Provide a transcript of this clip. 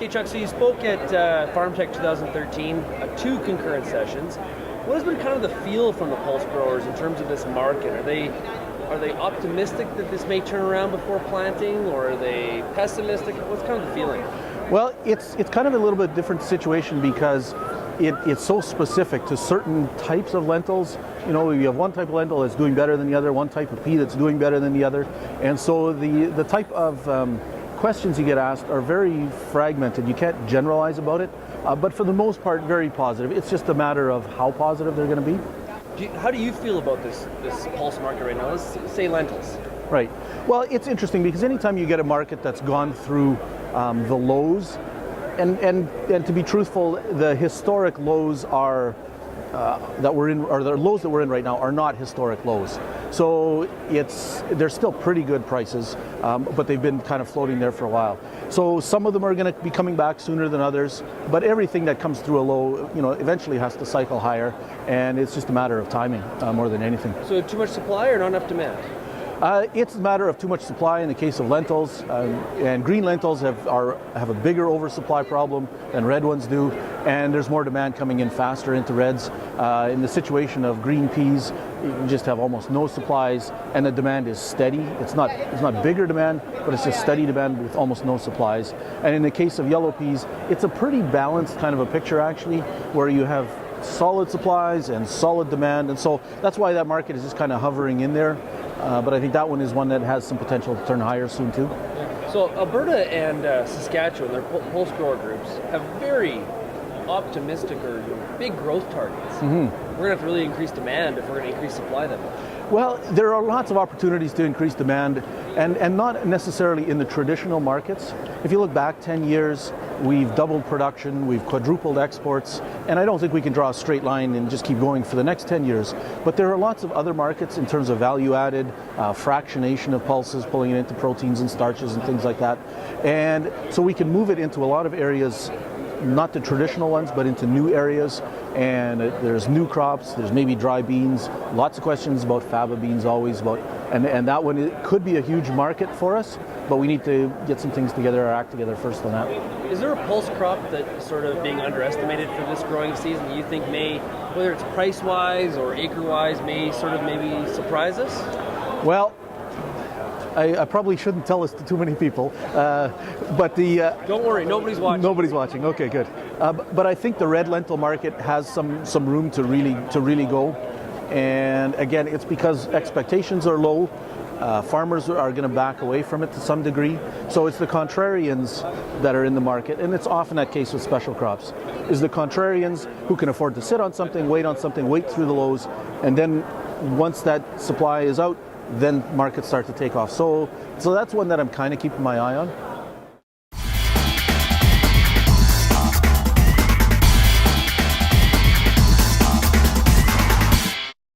Chuck, so you spoke at Farm Tech 2013, 2 concurrent sessions. What has been kind of the feel from the pulse growers in terms of this market? Are they optimistic that this may turn around before planting, or are they pessimistic? What's kind of the feeling? Well, it's kind of a little bit different situation because it's so specific to certain types of lentils. You know, you have one type of lentil that's doing better than the other, one type of pea that's doing better than the other, and so the type of questions you get asked are very fragmented. You can't generalize about it, but for the most part, very positive. It's just a matter of how positive they're going to be. How do you feel about this pulse market right now? Let's say lentils. Right. Well, it's interesting because anytime you get a market that's gone through the lows, and to be truthful, the historic lows are that we're in, or the lows that we're in right now are not historic lows. So they're still pretty good prices, but they've been kind of floating there for a while. So some of them are going to be coming back sooner than others, but everything that comes through a low, you know, eventually has to cycle higher, and it's just a matter of timing more than anything. So too much supply or not enough demand? It's a matter of too much supply in the case of lentils, and green lentils have a bigger oversupply problem than red ones do, and there's more demand coming in faster into reds. In the situation of green peas, you just have almost no supplies, and the demand is steady. It's not bigger demand, but it's just steady demand with almost no supplies. And in the case of yellow peas, it's a pretty balanced kind of a picture actually, where you have solid supplies and solid demand, and so that's why that market is just kind of hovering in there. But I think that one is one that has some potential to turn higher soon too. So Alberta and Saskatchewan, their pulse grower groups, have very optimistic or big growth targets. Mm-hmm. We're going to have to really increase demand if we're going to increase supply then. Well, there are lots of opportunities to increase demand, and not necessarily in the traditional markets. If you look back 10 years, we've doubled production, we've quadrupled exports, and I don't think we can draw a straight line and just keep going for the next 10 years. But there are lots of other markets in terms of value added, fractionation of pulses, pulling it into proteins and starches and things like that. And so we can move it into a lot of areas, not the traditional ones, but into new areas. And there's new crops, there's maybe dry beans, lots of questions about faba beans always, and that one, it could be a huge market for us, but we need to get some things together, or act together first on that. Is there a pulse crop that's sort of being underestimated for this growing season that you think may, whether it's price-wise or acre-wise, may sort of maybe surprise us? Well, I probably shouldn't tell this to too many people, but don't worry, nobody's watching. Nobody's watching. Okay, good. But I think the red lentil market has some room to really go, and again, it's because expectations are low. Farmers are going to back away from it to some degree, so it's the contrarians that are in the market, and it's often that case with special crops. Is the contrarians who can afford to sit on something, wait through the lows, and then once that supply is out, then markets start to take off. So that's one that I'm kind of keeping my eye on.